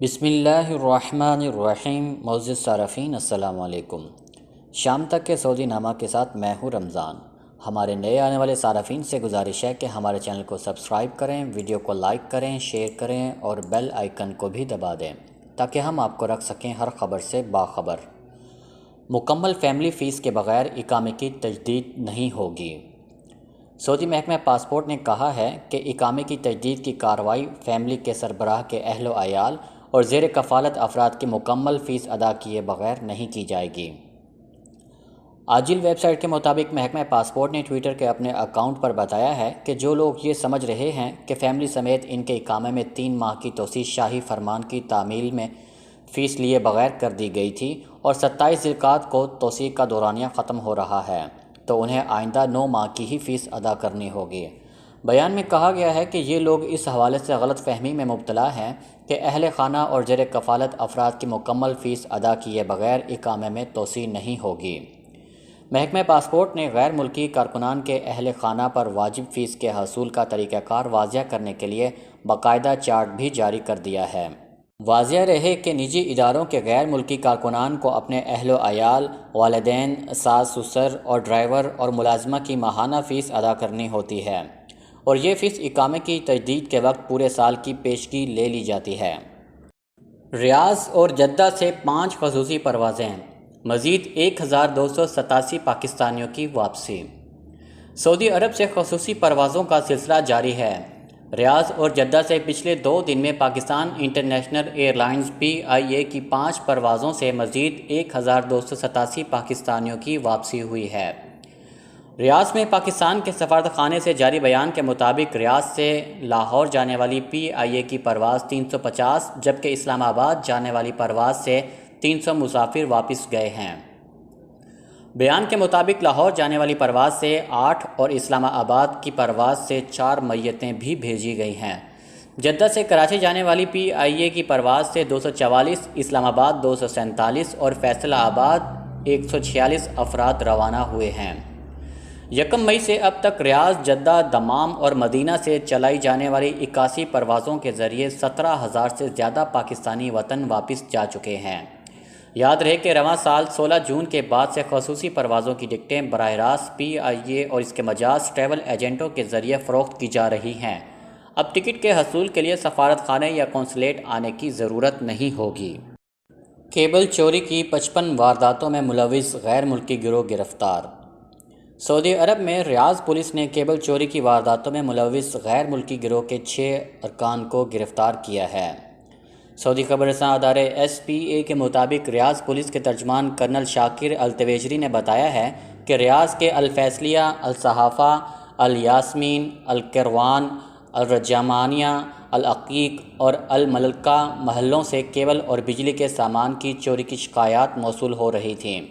بسم اللہ الرحمن الرحیم۔ معزز صارفین السلام علیکم۔ شام تک کے سعودی نامہ کے ساتھ میں ہوں رمضان۔ ہمارے نئے آنے والے صارفین سے گزارش ہے کہ ہمارے چینل کو سبسکرایب کریں، ویڈیو کو لائک کریں، شیئر کریں اور بیل آئیکن کو بھی دبا دیں تاکہ ہم آپ کو رکھ سکیں ہر خبر سے باخبر۔ مکمل فیملی فیس کے بغیر اقامے کی تجدید نہیں ہوگی۔ سعودی محکمہ پاسپورٹ نے کہا ہے کہ اقامے کی تجدید کی کارروائی فیملی کے سربراہ کے اہل و عیال اور زیر کفالت افراد کی مکمل فیس ادا کیے بغیر نہیں کی جائے گی۔ آجل ویب سائٹ کے مطابق محکمہ پاسپورٹ نے ٹویٹر کے اپنے اکاؤنٹ پر بتایا ہے کہ جو لوگ یہ سمجھ رہے ہیں کہ فیملی سمیت ان کے اقامے میں 3 ماہ کی توسیع شاہی فرمان کی تعمیل میں فیس لیے بغیر کر دی گئی تھی اور 27 ذی-القعدہ کو توسیع کا دورانیہ ختم ہو رہا ہے تو انہیں آئندہ 9 ماہ کی ہی فیس ادا کرنی ہوگی۔ بیان میں کہا گیا ہے کہ یہ لوگ اس حوالے سے غلط فہمی میں مبتلا ہیں کہ اہل خانہ اور زیر کفالت افراد کی مکمل فیس ادا کیے بغیر اقامے میں توسیع نہیں ہوگی۔ محکمہ پاسپورٹ نے غیر ملکی کارکنان کے اہل خانہ پر واجب فیس کے حصول کا طریقہ کار واضح کرنے کے لیے باقاعدہ چارٹ بھی جاری کر دیا ہے۔ واضح رہے کہ نجی اداروں کے غیر ملکی کارکنان کو اپنے اہل و عیال، والدین، ساس سسر اور ڈرائیور اور ملازمہ کی ماہانہ فیس ادا کرنی ہوتی ہے اور یہ فیس اقامے کی تجدید کے وقت پورے سال کی پیشگی لے لی جاتی ہے۔ ریاض اور جدہ سے 5 خصوصی پروازیں، مزید 1287 پاکستانیوں کی واپسی۔ سعودی عرب سے خصوصی پروازوں کا سلسلہ جاری ہے۔ ریاض اور جدہ سے پچھلے 2 دن میں Pakistan international air lines PIA کی 5 پروازوں سے مزید 1287 پاکستانیوں کی واپسی ہوئی ہے۔ ریاض میں پاکستان کے سفارت خانے سے جاری بیان کے مطابق ریاض سے لاہور جانے والی PIA کی پرواز 350 جبکہ اسلام آباد جانے والی پرواز سے 300 مسافر واپس گئے ہیں۔ بیان کے مطابق لاہور جانے والی پرواز سے 8 اور اسلام آباد کی پرواز سے 4 میتیں بھی بھیجی گئی ہیں۔ جدہ سے کراچی جانے والی PIA کی پرواز سے 244، اسلام آباد 247 اور فیصلہ آباد 146 افراد روانہ ہوئے ہیں۔ 1 مئی سے اب تک ریاض، جدہ، دمام اور مدینہ سے چلائی جانے والی 81 پروازوں کے ذریعے 17,000 سے زیادہ پاکستانی وطن واپس جا چکے ہیں۔ یاد رہے کہ رواں سال 16 جون کے بعد سے خصوصی پروازوں کی ٹکٹیں براہ راست PIA اور اس کے مجاز ٹریول ایجنٹوں کے ذریعے فروخت کی جا رہی ہیں۔ اب ٹکٹ کے حصول کے لیے سفارت خانے یا قونصلیٹ آنے کی ضرورت نہیں ہوگی۔ کیبل چوری کی 55 وارداتوں میں ملوث غیر ملکی گروہ گرفتار۔ سعودی عرب میں ریاض پولیس نے کیبل چوری کی وارداتوں میں ملوث غیر ملکی گروہ کے 6 ارکان کو گرفتار کیا ہے۔ سعودی خبر رساں ادارے SPA کے مطابق ریاض پولیس کے ترجمان کرنل شاکر التویجری نے بتایا ہے کہ ریاض کے الفیصلیہ، الصحافہ، الیاسمین، الکروان، الرجمانیہ، العقیق اور الملکہ محلوں سے کیبل اور بجلی کے سامان کی چوری کی شکایات موصول ہو رہی تھیں۔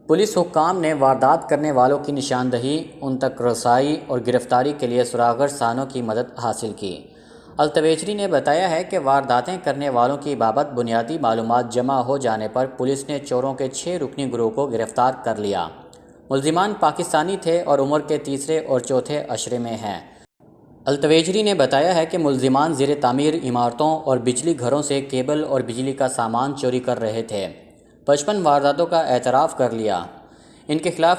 پولیس حکام نے واردات کرنے والوں کی نشاندہی، ان تک رسائی اور گرفتاری کے لیے سراغ رسانوں کی مدد حاصل کی۔ التویجری نے بتایا ہے کہ وارداتیں کرنے والوں کی بابت بنیادی معلومات جمع ہو جانے پر پولیس نے چوروں کے 6 رکنی گروہ کو گرفتار کر لیا۔ ملزمان پاکستانی تھے اور عمر کے 3 اور 4 عشرے میں ہیں۔ التویجری نے بتایا ہے کہ ملزمان زیر تعمیر عمارتوں اور بجلی گھروں سے کیبل اور بجلی کا سامان چوری کر رہے تھے۔ 55 وارداتوں کا اعتراف کر لیا۔ ان کے خلاف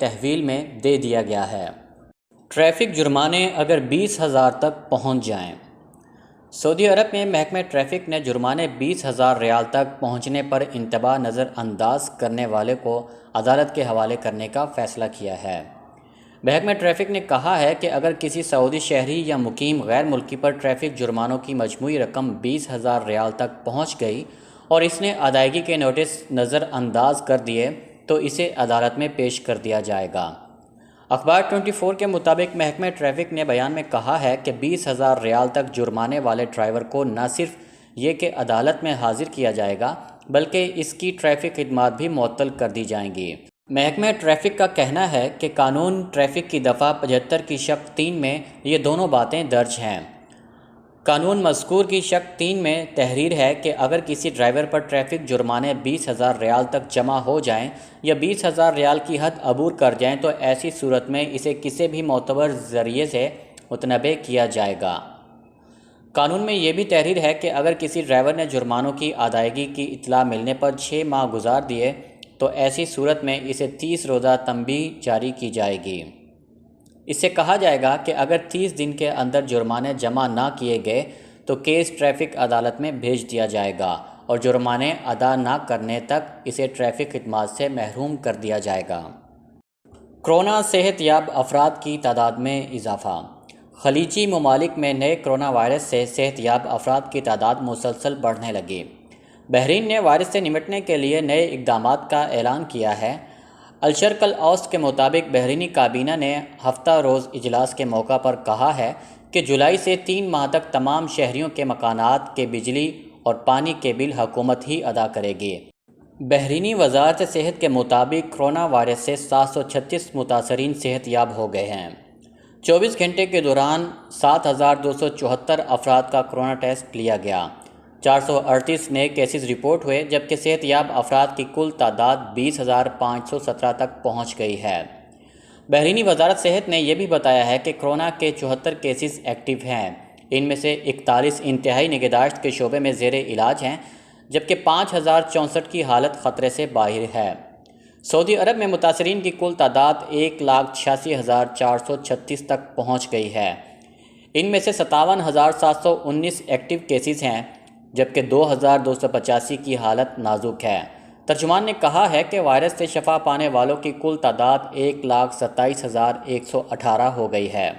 تحویل میں دے دیا گیا ہے۔ ٹریفک جرمانے اگر 20,000 تک پہنچ جائیں۔ سعودی عرب میں محکمہ ٹریفک نے جرمانے 20,000 ریال تک پہنچنے پر انتباہ نظر انداز کرنے والے کو عدالت کے حوالے کرنے کا فیصلہ کیا ہے۔ محکمہ ٹریفک نے کہا ہے کہ اگر کسی سعودی شہری یا مقیم غیر ملکی پر ٹریفک جرمانوں کی مجموعی رقم 20,000 ریال تک پہنچ گئی اور اس نے ادائیگی کے نوٹس نظر انداز کر دیے تو اسے عدالت میں پیش کر دیا جائے گا۔ اخبار 24 کے مطابق محکمہ ٹریفک نے بیان میں کہا ہے کہ 20,000 ریال تک جرمانے والے ڈرائیور کو نہ صرف یہ کہ عدالت میں حاضر کیا جائے گا بلکہ اس کی ٹریفک خدمات بھی معطل کر دی جائیں گی۔ محکمہ ٹریفک کا کہنا ہے کہ قانون ٹریفک کی دفعہ 75 کی شق 3 میں یہ دونوں باتیں درج ہیں۔ قانون مذکور کی شق 3 میں تحریر ہے کہ اگر کسی ڈرائیور پر ٹریفک جرمانے 20,000 ریال تک جمع ہو جائیں یا 20,000 ریال کی حد عبور کر جائیں تو ایسی صورت میں اسے کسی بھی معتبر ذریعے سے متنبع کیا جائے گا۔ قانون میں یہ بھی تحریر ہے کہ اگر کسی ڈرائیور نے جرمانوں کی ادائیگی کی اطلاع ملنے پر 6 ماہ گزار دیے تو ایسی صورت میں اسے 30 روزہ تنبیہ جاری کی جائے گی۔ اس سے کہا جائے گا کہ اگر 30 دن کے اندر جرمانے جمع نہ کیے گئے تو کیس ٹریفک عدالت میں بھیج دیا جائے گا اور جرمانے ادا نہ کرنے تک اسے ٹریفک خدمات سے محروم کر دیا جائے گا۔ کورونا صحت یاب افراد کی تعداد میں اضافہ۔ خلیجی ممالک میں نئے کورونا وائرس سے صحت یاب افراد کی تعداد مسلسل بڑھنے لگی۔ بحرین نے وائرس سے نمٹنے کے لیے نئے اقدامات کا اعلان کیا ہے۔ الشرق الاوسط کے مطابق بحرینی کابینہ نے ہفتہ روز اجلاس کے موقع پر کہا ہے کہ جولائی سے 3 ماہ تک تمام شہریوں کے مکانات کے بجلی اور پانی کے بل حکومت ہی ادا کرے گی۔ بحرینی وزارت صحت کے مطابق کورونا وائرس سے 736 متاثرین صحت یاب ہو گئے ہیں۔ 24 گھنٹے کے دوران 7274 افراد کا کورونا ٹیسٹ لیا گیا۔ 438 نئے کیسز رپورٹ ہوئے جبکہ صحت یاب افراد کی کل تعداد 20,517 تک پہنچ گئی ہے۔ بحرینی وزارت صحت نے یہ بھی بتایا ہے کہ کورونا کے 74 کیسز ایکٹیو ہیں۔ ان میں سے 41 انتہائی نگہداشت کے شعبے میں زیر علاج ہیں جبکہ 5,064 کی حالت خطرے سے باہر ہے۔ سعودی عرب میں متاثرین کی کل تعداد 1,86,436 تک پہنچ گئی ہے۔ ان میں سے 57,719 ایکٹیو کیسز ہیں جبکہ 2,285 کی حالت نازک ہے۔ ترجمان نے کہا ہے کہ وائرس سے شفا پانے والوں کی کل تعداد 1,27,118 ہو گئی ہے۔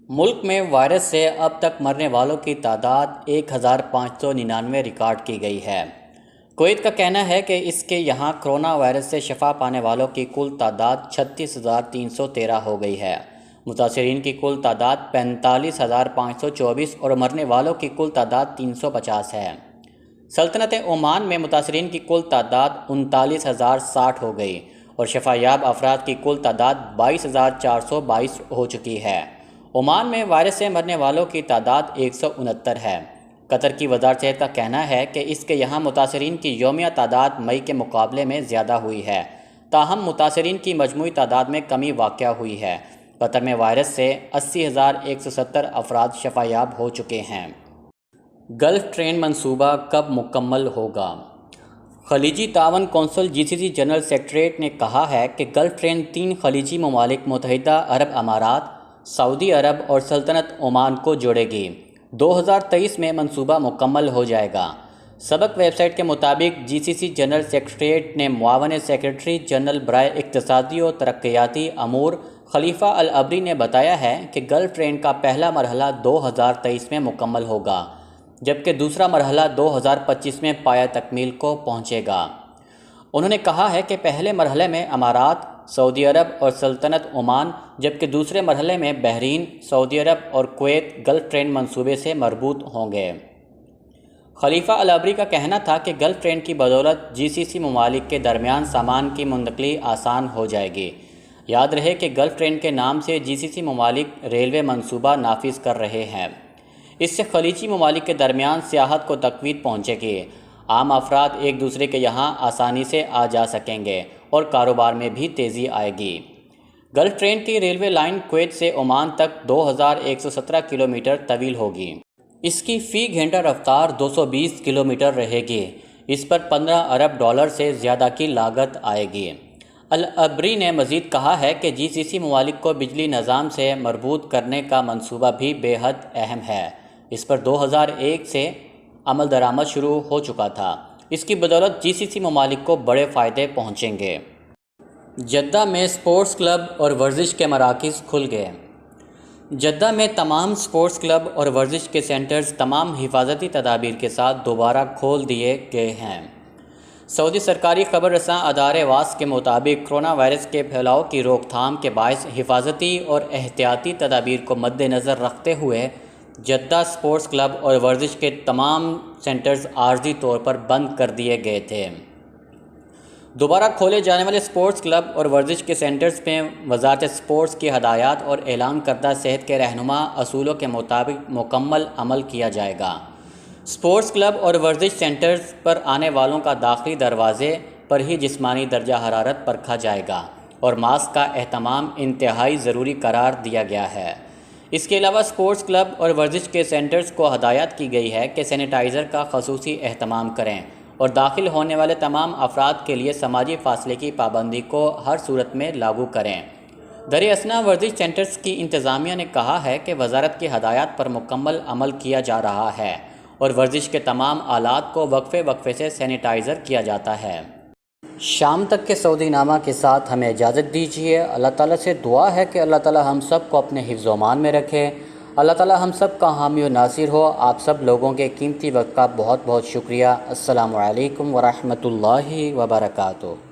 ملک میں وائرس سے اب تک مرنے والوں کی تعداد 1,599 ریکارڈ کی گئی ہے۔ کویت کا کہنا ہے کہ اس کے یہاں کورونا وائرس سے شفا پانے والوں کی کل تعداد 36,313 ہو گئی ہے۔ متاثرین کی کل تعداد 45,524 اور مرنے والوں کی کل تعداد 350 ہے۔ سلطنت عمان میں متاثرین کی کل تعداد 39,060 ہو گئی اور شفا یاب افراد کی کل تعداد 22,422 ہو چکی ہے۔ عمان میں وائرس سے مرنے والوں کی تعداد 169 ہے۔ قطر کی وزارت صحت کا کہنا ہے کہ اس کے یہاں متاثرین کی یومیہ تعداد مئی کے مقابلے میں زیادہ ہوئی ہے، تاہم متاثرین کی مجموعی تعداد میں کمی واقع ہوئی ہے۔ قطر میں وائرس سے 80,170 افراد شفا یاب ہو چکے ہیں۔ گلف ٹرین منصوبہ کب مکمل ہوگا؟ خلیجی تعاون کونسل GCC جنرل سیکریٹ نے کہا ہے کہ گلف ٹرین 3 خلیجی ممالک متحدہ عرب امارات، سعودی عرب اور سلطنت عمان کو جوڑے گی۔ 2023 میں منصوبہ مکمل ہو جائے گا۔ سبق ویب سائٹ کے مطابق GCC جنرل سیکریٹریٹ نے معاون سیکریٹری جنرل برائے اقتصادی و ترقیاتی امور خلیفہ العبری نے بتایا ہے کہ گلف ٹرین کا پہلا مرحلہ 2023 میں مکمل ہوگا جبکہ دوسرا مرحلہ 2025 میں پایہ تکمیل کو پہنچے گا۔ انہوں نے کہا ہے کہ پہلے مرحلے میں امارات، سعودی عرب اور سلطنت عمان جبکہ دوسرے مرحلے میں بحرین، سعودی عرب اور کویت گلف ٹرین منصوبے سے مربوط ہوں گے۔ خلیفہ العبری کا کہنا تھا کہ گلف ٹرین کی بدولت GCC ممالک کے درمیان سامان کی منتقلی آسان ہو جائے گی۔ یاد رہے کہ گلف ٹرین کے نام سے GCC ممالک ریلوے منصوبہ نافذ کر رہے ہیں۔ اس سے خلیجی ممالک کے درمیان سیاحت کو تقویت پہنچے گی، عام افراد ایک دوسرے کے یہاں آسانی سے آ جا سکیں گے اور کاروبار میں بھی تیزی آئے گی۔ گلف ٹرین کی ریلوے لائن کویت سے عمان تک 2,117 کلومیٹر طویل ہوگی۔ اس کی فی گھنٹہ رفتار 220 کلومیٹر رہے گی۔ اس پر 15 ارب ڈالر سے زیادہ کی لاگت آئے گی۔ العبری نے مزید کہا ہے کہ GCC ممالک کو بجلی نظام سے مربوط کرنے کا منصوبہ بھی بے حد اہم ہے۔ اس پر 2001 سے عمل درآمد شروع ہو چکا تھا۔ اس کی بدولت GCC ممالک کو بڑے فائدے پہنچیں گے۔ جدہ میں سپورٹس کلب اور ورزش کے مراکز کھل گئے۔ جدہ میں تمام سپورٹس کلب اور ورزش کے سینٹرز تمام حفاظتی تدابیر کے ساتھ دوبارہ کھول دیے گئے ہیں۔ سعودی سرکاری خبر رساں ادارے واس کے مطابق کورونا وائرس کے پھیلاؤ کی روک تھام کے باعث حفاظتی اور احتیاطی تدابیر کو مد نظر رکھتے ہوئے جدہ سپورٹس کلب اور ورزش کے تمام سینٹرز عارضی طور پر بند کر دیے گئے تھے۔ دوبارہ کھولے جانے والے سپورٹس کلب اور ورزش کے سینٹرز میں وزارت سپورٹس کی ہدایات اور اعلان کردہ صحت کے رہنما اصولوں کے مطابق مکمل عمل کیا جائے گا۔ سپورٹس کلب اور ورزش سینٹرز پر آنے والوں کا داخلی دروازے پر ہی جسمانی درجہ حرارت پرکھا جائے گا اور ماسک کا اہتمام انتہائی ضروری قرار دیا گیا ہے۔ اس کے علاوہ سپورٹس کلب اور ورزش کے سینٹرز کو ہدایت کی گئی ہے کہ سینیٹائزر کا خصوصی اہتمام کریں اور داخل ہونے والے تمام افراد کے لیے سماجی فاصلے کی پابندی کو ہر صورت میں لاگو کریں۔ در اثنا ورزش سینٹرز کی انتظامیہ نے کہا ہے کہ وزارت کی ہدایات پر مکمل عمل کیا جا رہا ہے اور ورزش کے تمام آلات کو وقفے سے سینیٹائزر کیا جاتا ہے۔ شام تک کے سعودی نامہ کے ساتھ ہمیں اجازت دیجیے۔ اللہ تعالیٰ سے دعا ہے کہ اللہ تعالیٰ ہم سب کو اپنے حفظ و امان میں رکھے۔ اللہ تعالیٰ ہم سب کا حامی و ناصر ہو۔ آپ سب لوگوں کے قیمتی وقت کا بہت بہت شکریہ۔ السلام علیکم ورحمۃ اللہ وبرکاتہ۔